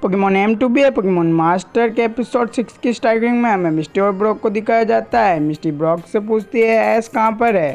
Pokemon M2B है Pokemon master के episode 6 की स्टार्टिंग में हमें मिस्टी और ब्रॉक को दिखाया जाता है। मिस्टी ब्रॉक से पूछती है ऐश कहाँ पर है।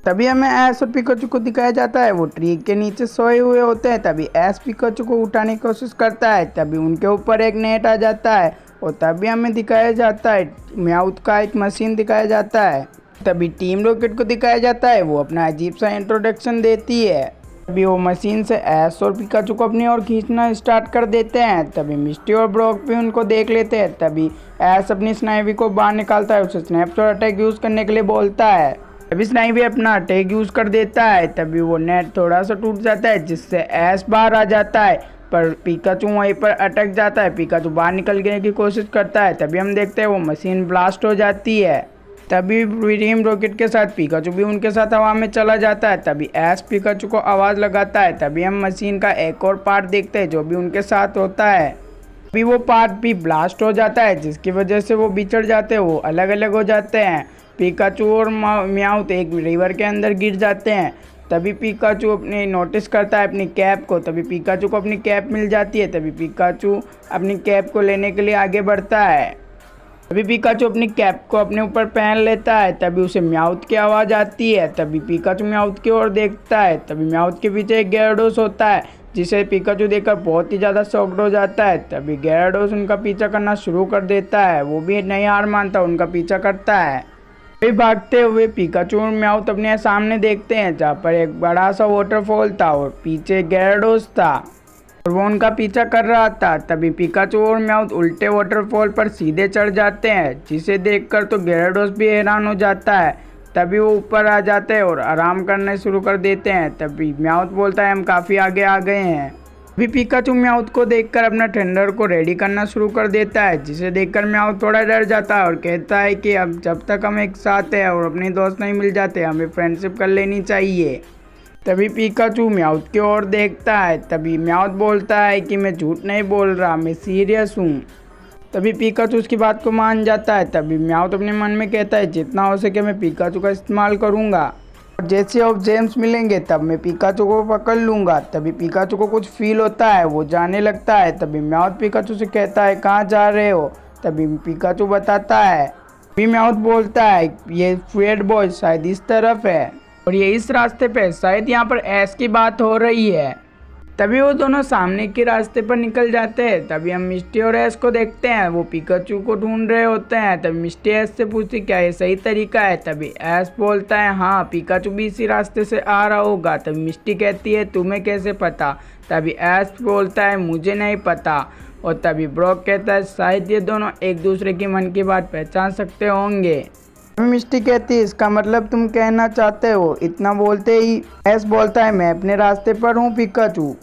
तभी हमें ऐश और पिकाचू को दिखाया जाता है, वो ट्री के नीचे सोए हुए होते हैं। तभी ऐश पिकाचू को उठाने की कोशिश करता है, तभी उनके ऊपर एक नेट आ जाता है और तभी हमें दिखाया जाता है म्याउथ का एक मशीन दिखाया जाता है। तभी टीम रॉकेट को दिखाया जाता है, वो अपना अजीब सा इंट्रोडक्शन देती है। तभी वो मशीन से ऐश और पिकाचू को अपनी ओर खींचना स्टार्ट कर देते हैं। तभी मिस्टी और ब्रॉक भी उनको देख लेते हैं। तभी ऐश अपनी स्नाइवी को बाहर निकालता है, उसे स्नैपशॉट अटैक यूज़ करने के लिए बोलता है। तभी स्नाइवी अपना अटैक यूज़ कर देता है। तभी वो नेट थोड़ा सा टूट जाता है जिससे ऐश बाहर आ जाता है, पर पिकाचू वहीं पर अटक जाता है। पिकाचू बाहर निकलने की कोशिश करता है, तभी हम देखते हैं वो मशीन ब्लास्ट हो जाती है। तभी टीम रॉकेट के साथ पिकाचू भी उनके साथ हवा में चला जाता है। तभी ऐश पिकाचू को आवाज़ लगाता है। तभी हम मशीन का एक और पार्ट देखते हैं जो भी उनके साथ होता है। तभी वो पार्ट भी ब्लास्ट हो जाता है जिसकी वजह से वो बिछड़ जाते हैं, वो अलग अलग हो जाते हैं। पिकाचू और म्याउथ एक रिवर के अंदर गिर जाते हैं। तभी पिकाचू अपने नोटिस करता है अपनी कैप को। तभी पिकाचू को अपनी कैप मिल जाती है। तभी पिकाचू अपनी कैप को लेने के लिए आगे बढ़ता है। तभी पिकाचू अपनी कैप को अपने ऊपर पहन लेता है। तभी उसे म्याउथ की आवाज़ आती है। तभी पिकाचू म्याउथ की ओर देखता है। तभी म्याउथ के पीछे एक gyarados होता है जिसे पिकाचू देखकर बहुत ही ज़्यादा शॉक्ड हो जाता है। तभी gyarados उनका पीछा करना शुरू कर देता है, वो भी नहीं हार मानता, उनका पीछा करता है। तभी भागते हुए पिकाचू और म्याउथ अपने सामने देखते हैं जहाँ पर एक बड़ा सा वाटरफॉल था और पीछे gyarados था और वो उनका पीछा कर रहा था। तभी पिकाचू और म्याउथ उल्टे वाटरफॉल पर सीधे चढ़ जाते हैं, जिसे देखकर तो gyarados भी हैरान हो जाता है। तभी वो ऊपर आ जाते हैं और आराम करने शुरू कर देते हैं। तभी म्याउथ बोलता है हम काफ़ी आगे आ गए हैं। अभी पिकाचू म्याउथ को देखकर अपना थंडर को रेडी करना शुरू कर देता है, जिसे देखकर म्याउथ थोड़ा डर जाता है और कहता है कि अब जब तक हम एक साथ हैं और अपने दोस्त नहीं मिल जाते हमें फ्रेंडशिप कर लेनी चाहिए। तभी पिकाचू म्याउथ की ओर देखता है। तभी म्याउथ बोलता है कि मैं झूठ नहीं बोल रहा, मैं सीरियस हूँ। तभी पिकाचू उसकी बात को मान जाता है। तभी म्याउथ अपने मन में कहता है जितना हो सके मैं पिकाचू का इस्तेमाल करूँगा और जैसे अब जेम्स मिलेंगे तब मैं पिकाचू को पकड़ लूँगा। तभी पिकाचू को कुछ फील होता है, वो जाने लगता है। तभी म्याउथ पिकाचू से कहता है कहाँ जा रहे हो। तभी पिकाचू बताता है। तभी म्याउथ बोलता है ये फ्रेड बॉय शायद इस तरफ है और ये इस रास्ते पे, शायद यहाँ पर ऐश की बात हो रही है। तभी वो दोनों सामने के रास्ते पर निकल जाते हैं। तभी हम मिस्टी और ऐश को देखते हैं, वो पिकाचू को ढूंढ रहे होते हैं। तभी मिस्टी ऐश से पूछती क्या ये सही तरीका है। तभी ऐश बोलता है हाँ पिकाचू भी इसी रास्ते से आ रहा होगा। तभी मिस्टी कहती है तुम्हें कैसे पता। तभी ऐश बोलता है मुझे नहीं पता। और तभी ब्रॉक कहता है शायद ये दोनों एक दूसरे की मन की बात पहचान सकते होंगे। मिस्टी कहती है इसका मतलब तुम कहना चाहते हो। इतना बोलते ही ऐश बोलता है मैं अपने रास्ते पर हूँ पिकाचू।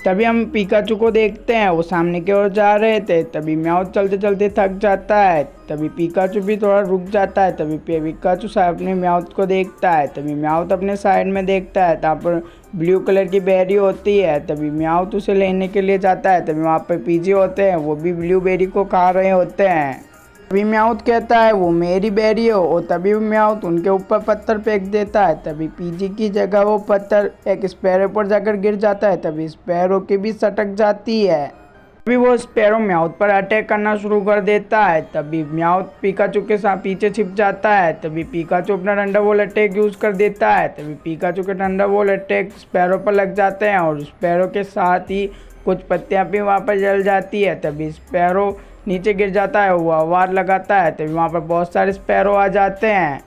तभी हम पिकाचू को देखते हैं, वो सामने की ओर जा रहे थे। तभी म्याउथ चलते चलते थक जाता है। तभी पिकाचू भी थोड़ा रुक जाता है। तभी पिकाचू अपने म्याउथ को देखता है। तभी म्याउथ अपने साइड में देखता है, तहाँ पर ब्लू कलर की बेरी होती है। तभी म्याउथ उसे लेने के लिए जाता है। तभी वहाँ पर पीजी होते हैं, वो भी ब्लू बेरी को खा रहे होते हैं। तभी म्याउथ कहता है वो मेरी बेरी हो और तभी म्याउथ उनके ऊपर पत्थर फेंक देता है। तभी पीजी की जगह वो पत्थर एक स्पैरो पर जाकर गिर जाता है। तभी स्पैरो की भी सटक जाती है। तभी वो स्पैरो म्याउथ पर अटैक करना शुरू कर देता है। तभी म्याउथ पिकाचू के साथ पीछे छिप जाता है। तभी पिकाचू अपना थंडरबोल्ट अटैक यूज़ कर देता है। तभी पिकाचू के थंडरबोल्ट अटैक स्पैरो पर लग जाते हैं और स्पैरो के साथ ही कुछ पत्तियाँ भी वहाँ पर जल जाती है। तभी स्पैरो नीचे गिर जाता है, वो आवाज़ लगाता है। तभी वहाँ पर बहुत सारे स्पैरो आ जाते हैं।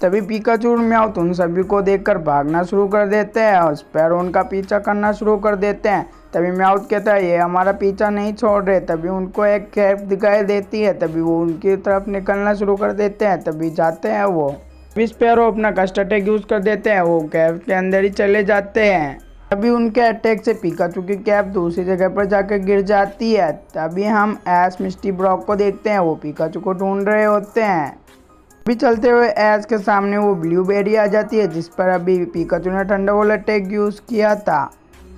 तभी पिकाचू और म्याउथ उन सभी को देखकर भागना शुरू कर देते हैं और स्पैरो उनका पीछा करना शुरू कर देते हैं। तभी म्याउथ कहता है ये हमारा पीछा नहीं छोड़ रहे। तभी उनको एक कैप दिखाई देती है। तभी वो उनकी तरफ निकलना शुरू कर देते हैं। तभी जाते हैं वो। तभी स्पैरो अपना कस्ट अटैक यूज़ कर देते हैं, वो कैप के अंदर ही चले जाते हैं। तभी उनके अटैक से पिकाचू की कैप दूसरी जगह पर जाकर गिर जाती है। तभी हम ऐश मिस्टी ब्रॉक को देखते हैं, वो पिकाचू को ढूंढ रहे होते हैं। अभी चलते हुए ऐश के सामने वो ब्लू बेरी आ जाती है जिस पर अभी पिकाचू ने थंडरबोल्ट अटैक यूज़ किया था।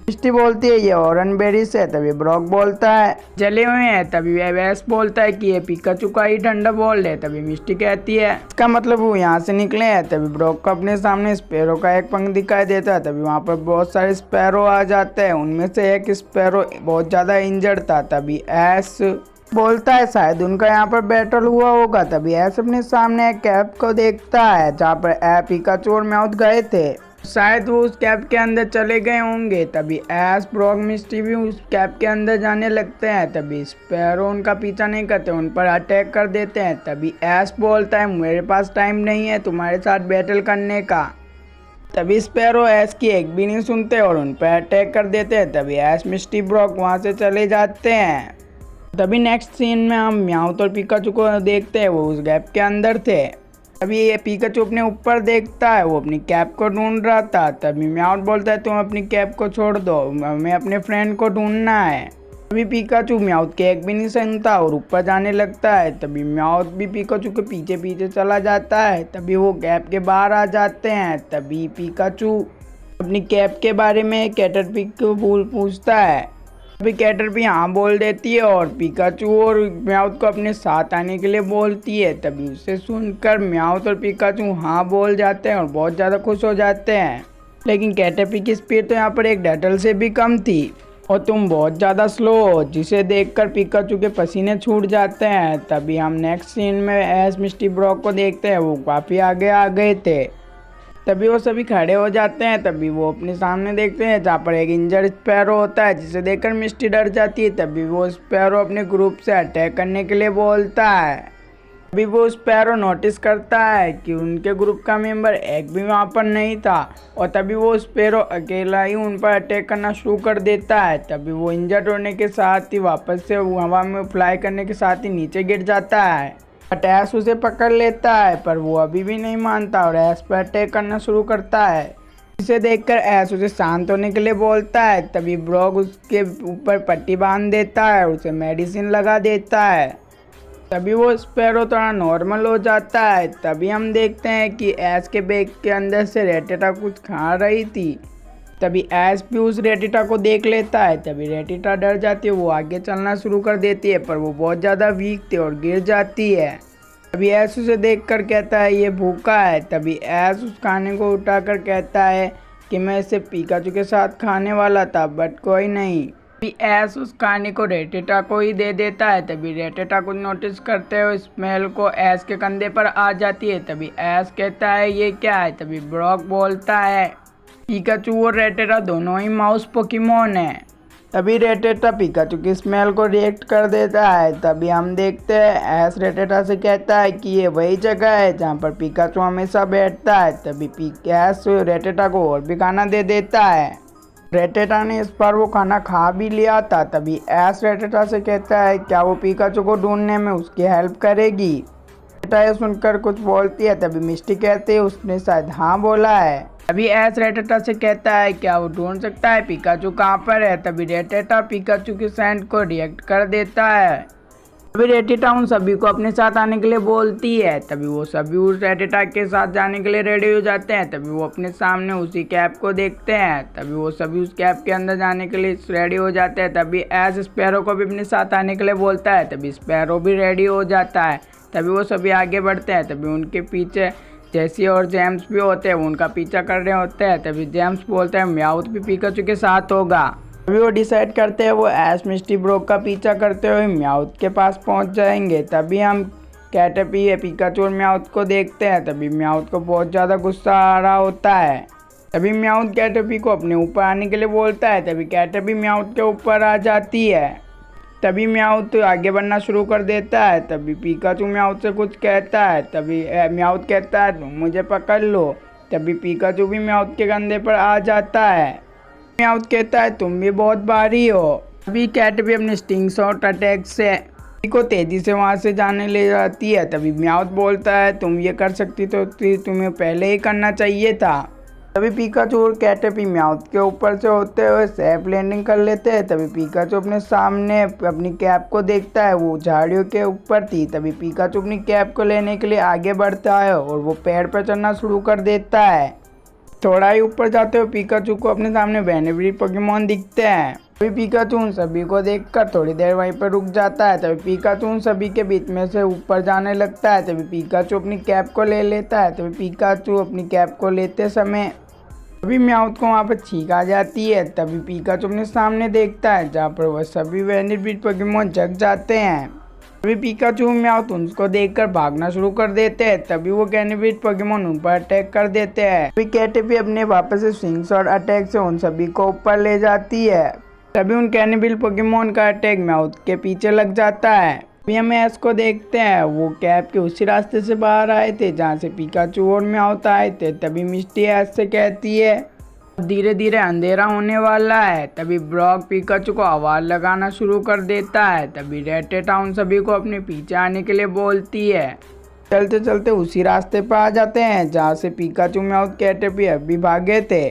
मिस्टी बोलती है ये ऑरेंज से। तभी ब्रॉक बोलता है जले हुए हैं। तभी एस बोलता है कि ये पिकाचू का ही ठंडा बॉल है। तभी मिस्टी कहती है इसका मतलब वो यहाँ से निकले हैं। तभी ब्रॉक को अपने सामने स्पैरो का एक पंख दिखाई देता है। तभी वहाँ पर बहुत सारे स्पैरो आ जाते हैं। उनमें से एक स्पैरो बहुत ज़्यादा इंजर्ड था। तभी एस बोलता है शायद उनका यहाँ पर बैटल हुआ होगा। तभी एस अपने सामने एक कैप को देखता है जहाँ पर पिकाचू और म्याउथ गए थे। शायद वो उस कैप के अंदर चले गए होंगे। तभी एस ब्रॉक मिस्टी भी उस कैप के अंदर जाने लगते हैं। तभी स्पैरो उनका पीछा नहीं करते, उन पर अटैक कर देते हैं। तभी एस बोलता है मेरे पास टाइम नहीं है तुम्हारे साथ बैटल करने का। तभी स्पैरो एस की एक भी नहीं सुनते और उन पर अटैक कर देते हैं। तभी एस मिस्टी ब्रॉक वहाँ से चले जाते हैं। तभी नेक्स्ट सीन में हम म्याउथ और पिकाचू को देखते हैं, वो उस गैप के अंदर थे। तभी ये पिकाचू अपने ऊपर देखता है, वो अपनी कैप को ढूंढ रहा था। तभी म्याउथ बोलता है तुम अपनी कैप को छोड़ दो, हमें अपने फ्रेंड को ढूंढना है। तभी पिकाचू म्याउथ के एक भी नहीं सुनता और ऊपर जाने लगता है। तभी म्याउथ भी पिकाचू के पीछे पीछे चला जाता है। तभी वो कैप के बाहर आ जाते हैं। तभी पिकाचू अपनी कैप के बारे में कैटरपी को पूछता है। अभी कैटरपी हाँ बोल देती है और पिकाचू और म्याउथ को अपने साथ आने के लिए बोलती है। तभी उसे सुनकर म्याउथ और पिकाचू हाँ बोल जाते हैं और बहुत ज़्यादा खुश हो जाते हैं। लेकिन कैटरपी की स्पीड तो यहाँ पर एक टर्टल से भी कम थी और तुम बहुत ज़्यादा स्लो हो, जिसे देखकर पिकाचू के पसीने छूट जाते हैं। तभी हम नेक्स्ट सीन में एस मिस्टी ब्रॉक को देखते हैं, वो काफ़ी आगे आ गए थे। तभी वो सभी खड़े हो जाते हैं। तभी वो अपने सामने देखते हैं जहाँ पर एक इंजर्ड स्पैरो होता है, जिसे देखकर मिस्टी डर जाती है। तभी वो स्पैरो अपने ग्रुप से अटैक करने के लिए बोलता है। तभी वो स्पैरो नोटिस करता है कि उनके ग्रुप का मेंबर एक भी वहाँ पर नहीं था और तभी वो स्पैरो अकेला ही उन पर अटैक करना शुरू कर देता है। तभी वो इंजर्ड होने के साथ ही वापस से हवा में फ्लाई करने के साथ ही नीचे गिर जाता है। बट एस उसे पकड़ लेता है, पर वो अभी भी नहीं मानता और एस पर अटैक करना शुरू करता है। इसे देखकर एस उसे शांत होने के लिए बोलता है। तभी ब्रॉक उसके ऊपर पट्टी बांध देता है और उसे मेडिसिन लगा देता है। तभी वो स्पैरो थोड़ा नॉर्मल हो जाता है। तभी हम देखते हैं कि एस के बैग के अंदर से रेटिटा कुछ खा रही थी। तभी एस भी उस रेटिटा को देख लेता है। तभी रेटिटा डर जाती है, वो आगे चलना शुरू कर देती है, पर वो बहुत ज़्यादा वीक थी और गिर जाती है। तभी एस उसे देखकर कहता है ये भूखा है। तभी एस उस खाने को उठाकर कहता है कि मैं इसे पिकाचू के साथ खाने वाला था, बट कोई नहीं। तभी एस उस खाने को रेटिटा को ही दे देता है। तभी रेटिटा को नोटिस करते हुए स्मेल को एस के कंधे पर आ जाती है। तभी एस कहता है ये क्या है। तभी ब्रॉक बोलता है पिकाचू और रेटिटा दोनों ही माउस पोकेमॉन है। तभी रेटिटा पिकाचू की स्मेल को रिएक्ट कर देता है। तभी हम देखते हैं एस रेटिटा से कहता है कि ये वही जगह है जहाँ पर पिकाचू हमेशा बैठता है। तभी एस रेटिटा को और भी खाना दे देता है। रेटिटा ने इस पर वो खाना खा भी लिया था। तभी एस रेटिटा से कहता है क्या वो पिकाचू को ढूंढने में उसकी हेल्प करेगी। रेटिटा ये सुनकर कुछ बोलती है। तभी मिस्टी कहती है उसने शायद हाँ बोला है। अभी एस रेटिटा से कहता है क्या वो ढूंढ सकता है पिकाचू कहाँ पर है। तभी रेटिटा पिकाचू की सेंट को रिएक्ट कर देता है। तभी रेटिटा उन सभी को अपने साथ आने के लिए बोलती है। तभी वो सभी उस रेटिटा के साथ जाने के लिए रेडी हो जाते हैं। तभी वो अपने सामने उसी कैप को देखते हैं। तभी वो सभी उस कैप के अंदर जाने के लिए रेडी हो जाते हैं। तभी एस स्पैरो को भी अपने साथ आने के लिए बोलता है। तभी स्पैरो भी रेडी हो जाता है। तभी वो सभी आगे बढ़ते हैं। तभी उनके पीछे जेसी और जेम्स भी होते हैं, वो उनका पीछा कर रहे होते हैं। तभी जेम्स बोलते हैं म्याउथ भी पिकाचू के साथ होगा। तभी वो डिसाइड करते हैं वो एस मिस्टी ब्रॉक का पीछा करते हुए म्याउथ के पास पहुंच जाएंगे। तभी हम कैटरपी पिकाचू और म्याउथ को देखते हैं। तभी म्याउथ को बहुत ज़्यादा गुस्सा आ रहा होता है। तभी म्याउथ कैटरपी को अपने ऊपर आने के लिए बोलता है। तभी कैटरपी म्याउथ के ऊपर आ जाती है। तभी म्याउथ आगे बढ़ना शुरू कर देता है। तभी पिकाचू म्याउथ से कुछ कहता है। तभी म्याउथ कहता है तुम मुझे पकड़ लो। तभी पिकाचू भी म्याउथ के कंधे पर आ जाता है। म्याउथ कहता है तुम भी बहुत भारी हो। तभी कैट भी अपने स्टिंग शॉट अटैक से को तेजी से वहां से जाने ले जाती है। तभी म्याउथ बोलता है तुम ये कर सकती तो तुम्हें पहले ही करना चाहिए था। तभी पिकाचू और कैटरपी म्याउथ के ऊपर से होते हुए सेफ लैंडिंग कर लेते हैं। तभी पिकाचू अपने सामने अपनी कैप को देखता है, वो झाड़ियों के ऊपर थी। तभी पिकाचू अपनी कैप को लेने के लिए आगे बढ़ता है और वो पेड़ पर चढ़ना शुरू कर देता है। थोड़ा ही ऊपर जाते हुए पिकाचू को अपने सामने बेनिफिट पोकेमॉन दिखते हैं। तभी पिकाचू उन सभी को देखकर थोड़ी देर वहीं पर रुक जाता है। तभी पिकाचू उन सभी के बीच में से ऊपर जाने लगता है। तभी पिकाचू अपनी कैप को ले लेता है। तभी पिकाचू अपनी कैप को लेते समय तभी म्याउथ को वहाँ पर छींक आ जाती है। तभी पिकाचू अपने सामने देखता है जहाँ पर वह सभी बेनिफिट पोकेमॉन जग जाते हैं। तभी पिकाचू म्याउथ उनको देखकर भागना शुरू कर देते हैं। तभी वो बेनिफिट पोकेमॉन उन पर अटैक कर देते हैं। तभी कैटरपी अपने वापस से स्विंग शॉट अटैक से उन सभी को ऊपर ले जाती है। तभी उन कैनिबल पोकेमॉन का अटैक म्याउथ के पीछे लग जाता है। अभी हम ऐश को देखते हैं, वो कैप के उसी रास्ते से बाहर आए थे जहाँ से पिकाचू और म्याउथ आए थे। तभी मिस्टी ऐश से कहती है धीरे धीरे अंधेरा होने वाला है। तभी ब्रॉक पिकाचू को आवाज लगाना शुरू कर देता है। तभी रेटेटा उन सभी को अपने पीछे आने के लिए बोलती है। चलते चलते उसी रास्ते पर आ जाते हैं जहाँ से पिकाचू म्याउथ कैटरपी अभी भागे थे।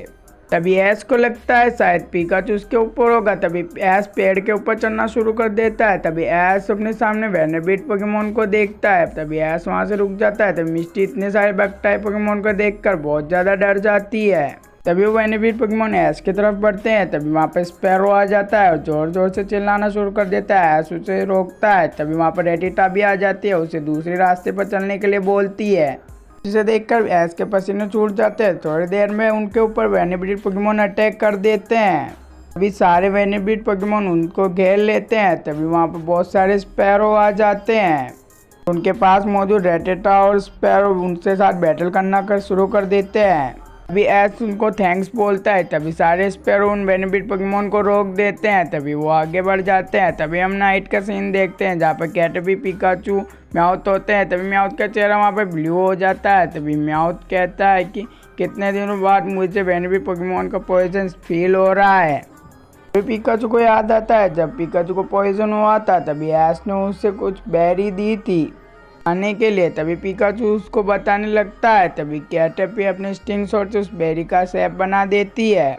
तभी ऐश को लगता है शायद पिकाचू उसके ऊपर होगा। तभी ऐश पेड़ के ऊपर चढ़ना शुरू कर देता है। तभी ऐश अपने सामने बेनिफिट पोकेमॉन को देखता है। तभी ऐश वहाँ से रुक जाता है। तभी मिस्टी इतने सारे बग टाइप पोकेमॉन को देखकर बहुत ज़्यादा डर जाती है। तभी वो बेनिफिट पोकेमॉन ऐश की तरफ बढ़ते हैं। तभी वहाँ पर स्पैरो आ जाता है और जोर जोर से चिल्लाना शुरू कर देता है। ऐश उसे रोकता है। तभी वहाँ पर रेटिटा भी आ जाती है, उसे दूसरे रास्ते पर चलने के लिए बोलती है। जिसे देखकर ऐश के पसीने छूट जाते हैं। थोड़ी देर में उनके ऊपर बेनिफिट पोकेमॉन अटैक कर देते हैं। तभी सारे बेनिफिट पोकेमॉन उनको घेर लेते हैं। तभी वहाँ पर बहुत सारे स्पैरो आ जाते हैं। उनके पास मौजूद रेटेटा और स्पैरो उनसे साथ बैटल करना शुरू कर देते हैं। तभी ऐश उनको थैंक्स बोलता है। तभी सारे स्पैरो उन बेनिफिट पोकेमॉन को रोक देते हैं। तभी वो आगे बढ़ जाते हैं। तभी हम नाइट का सीन देखते हैं जहाँ पर कैटरपी पिकाचू म्याउथ होते हैं। तभी म्याउथ का चेहरा वहाँ पर ब्लू हो जाता है। तभी म्याउथ कहता है कि कितने दिनों बाद मुझे बेनिफिट पोकेमॉन का पॉइजन फील हो रहा है। तभी पिकाचू को याद आता है जब पिकाचू को पॉइजन हुआ था तभी ऐश ने उससे कुछ बेरी दी थी खाने के लिए। तभी पिकाचू उसको बताने लगता है। तभी कैटरपी अपने स्टिंग शॉट से उस बेरी का शेप बना देती है।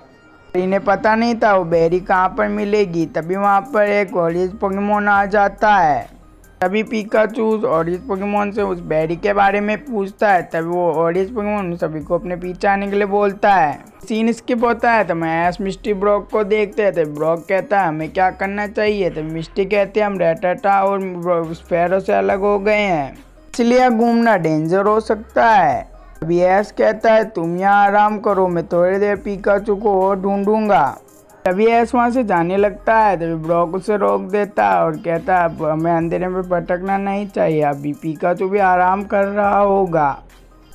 इन्हें पता नहीं था वो बेरी कहाँ पर मिलेगी। तभी वहाँ पर एक ऑरेंज पोकेमॉन आ जाता है। तभी पिकाचू उस ऑरेंज पोकेमॉन से उस बेरी के बारे में पूछता है। तभी वो ऑरेंज पोकेमॉन सभी को अपने पीछे आने के लिए बोलता है। सीन स्किप होता है। तो मैं ऐश मिस्टी ब्रॉक को देखते हैं। तभी ब्रॉक कहता है हमें क्या करना चाहिए। तभी मिस्टी कहते हैं हम रेटेटा और स्पैरो से अलग हो गए हैं, इसलिए घूमना डेंजर हो सकता है। अभी ऐश कहता है तुम यहाँ आराम करो, मैं थोड़ी देर पिकाचू को और ढूंढूंगा। तभी ऐश वहाँ से जाने लगता है। तभी ब्रॉक उसे रोक देता है और कहता है हमें अंधेरे में भटकना नहीं चाहिए, अभी पिकाचू भी आराम कर रहा होगा,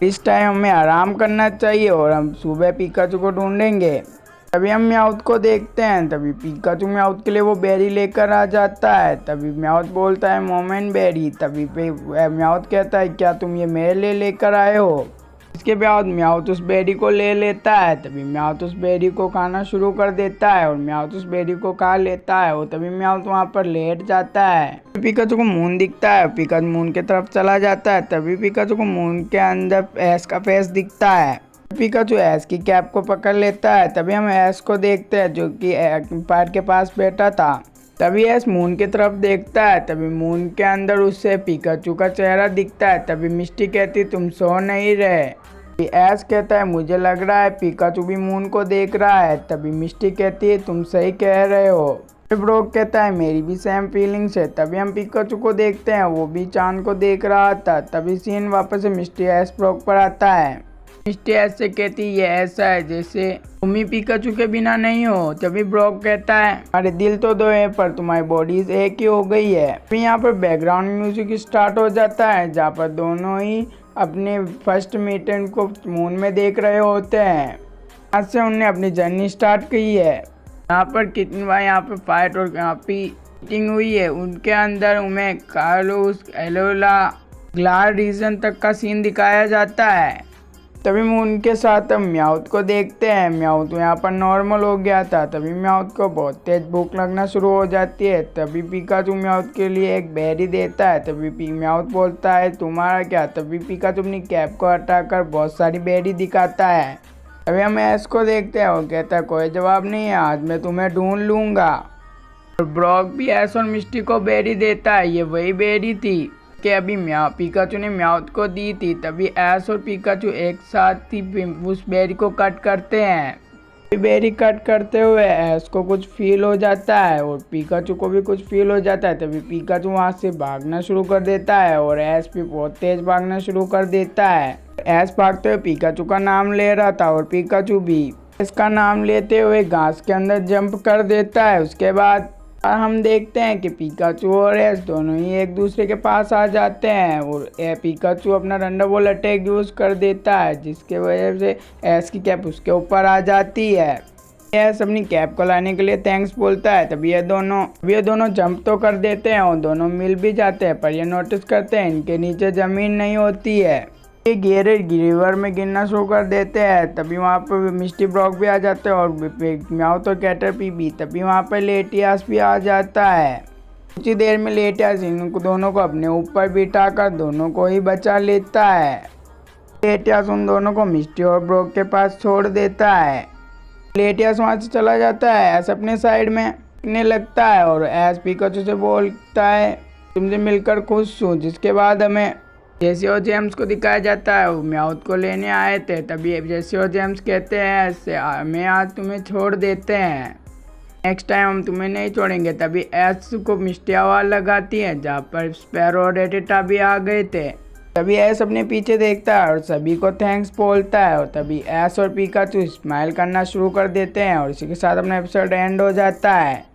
इस टाइम हमें आराम करना चाहिए और हम सुबह पिकाचू को ढूंढेंगे। तभी हम म्याउथ को देखते हैं। तभी पिकाचू म्याउथ के लिए वो बेरी लेकर आ जाता है। तभी म्याउथ बोलता है मोमेंट बेरी। तभी म्याउथ कहता है क्या तुम ये मेरे लिए लेकर आए हो। इसके बाद म्याउथ उस बेरी को ले लेता है। तभी म्याउथ उस बेरी को खाना शुरू कर देता है और म्याउथ उस बेरी को खा लेता है और तभी म्याउथ वहाँ पर लेट जाता है। पिकाचू को मून दिखता है, पिकाचू मून की तरफ चला जाता है। तभी पिकाचू को मून के अंदर ऐश का फेस दिखता है। पिकाचू ऐश की कैप को पकड़ लेता है। तभी हम ऐश को देखते हैं जो कि पैर के पास बैठा था। तभी ऐश मून की तरफ देखता है। तभी मून के अंदर उससे पिकाचू का चेहरा दिखता है। तभी मिस्टी कहती तुम सो नहीं रहे। ऐश कहता है मुझे लग रहा है पिकाचू भी मून को देख रहा है। तभी मिस्टी कहती है तुम सही कह रहे हो। ब्रॉक कहता है मेरी भी सेम फीलिंग्स है। तभी हम पिकाचू को देखते हैं, वो भी चांद को देख रहा था। तभी सीन वापस से मिस्टी ऐश ब्रॉक पर आता है। मिस्टी ऐश से कहती ये ऐसा है जैसे तुम ही पिकाचू के बिना नहीं हो। तभी ब्रॉक कहता है हमारे दिल तो दो है पर तुम्हारी बॉडीज एक ही हो गई है। फिर यहाँ पर बैकग्राउंड म्यूजिक स्टार्ट हो जाता है जहाँ पर दोनों ही अपने फर्स्ट मीटिंग को मून में देख रहे होते हैं। आज से उन्होंने अपनी जर्नी स्टार्ट की है। यहाँ पर कितनी बार यहाँ पर फाइट और यहाँ पे मीटिंग हुई है। उनके अंदर उन्हें कार्लोस एलोला ग्लार रीजन तक का सीन दिखाया जाता है। तभी हम उनके साथ हम म्याउथ को देखते हैं। म्याउथ यहाँ पर नॉर्मल हो गया था। तभी म्याउथ को बहुत तेज भूख लगना शुरू हो जाती है। तभी पिकाचू म्याउथ के लिए एक बेरी देता है। तभी म्याउथ बोलता है तुम्हारा क्या। तभी पिकाचू अपनी कैप को हटाकर बहुत सारी बेरी दिखाता है। तभी हम ऐश को देखते हैं, वो कहता है कोई जवाब नहीं है, आज मैं तुम्हें ढूंढ लूँगा। और ब्रॉक भी ऐश और मिस्टी को बेरी देता है, ये वही बेरी थी कि अभी पिकाचू ने म्याउथ को दी थी। तभी ऐश और पिकाचू एक साथ ही उस बेरी को कट करते हैं। बेरी कट करते हुए ऐश को कुछ फील हो जाता है और पिकाचू को भी कुछ फील हो जाता है। तभी पिकाचू वहाँ से भागना शुरू कर देता है और ऐश भी बहुत तेज भागना शुरू कर देता है। ऐश भागते हुए पिकाचू का नाम ले रहा था और पिकाचू भी इसका नाम लेते हुए घास के अंदर जंप कर देता है। उसके बाद हम देखते हैं कि पिकाचू और ऐश दोनों ही एक दूसरे के पास आ जाते हैं और पिकाचू अपना रंडाबॉल अटैक यूज़ कर देता है, जिसके वजह से ऐश की कैप उसके ऊपर आ जाती है। ऐश अपनी कैप को लाने के लिए थैंक्स बोलता है। तभी ये दोनों जंप तो कर देते हैं और दोनों मिल भी जाते हैं, पर ये नोटिस करते हैं इनके नीचे ज़मीन नहीं होती है। ये गहरे रिवर में गिरना शुरू कर देते हैं। तभी वहाँ पर मिस्टी ब्रॉक भी आ जाते हैं और म्याउथ और कैटरपी भी। तभी वहाँ पर लेटियास भी आ जाता है। कुछ ही देर में लेटियास इन दोनों को अपने ऊपर बिठाकर दोनों को ही बचा लेता है। लेटियास उन दोनों को मिस्टी और ब्रॉक के पास छोड़ देता है। लेटियास वहाँ से चला जाता है। ऐश अपने साइड में देखने लगता है और ऐश पिकाचू से बोलता है तुमसे मिलकर खुश हूँ। जिसके बाद हमें जेसी और जेम्स को दिखाया जाता है, वो म्याउथ को लेने आए थे। तभी जेसी और जेम्स कहते हैं ऐसे हमें आज तुम्हें छोड़ देते हैं, नेक्स्ट टाइम हम तुम्हें नहीं छोड़ेंगे। तभी ऐश को मिस्टी आवाज़ लगाती है जहाँ पर स्पैरो और रेटिटा भी आ गए थे। तभी ऐश अपने पीछे देखता है और सभी को थैंक्स बोलता है और तभी ऐश और पिकाचू स्माइल करना शुरू कर देते हैं और इसी के साथ अपना एपिसोड एंड हो जाता है।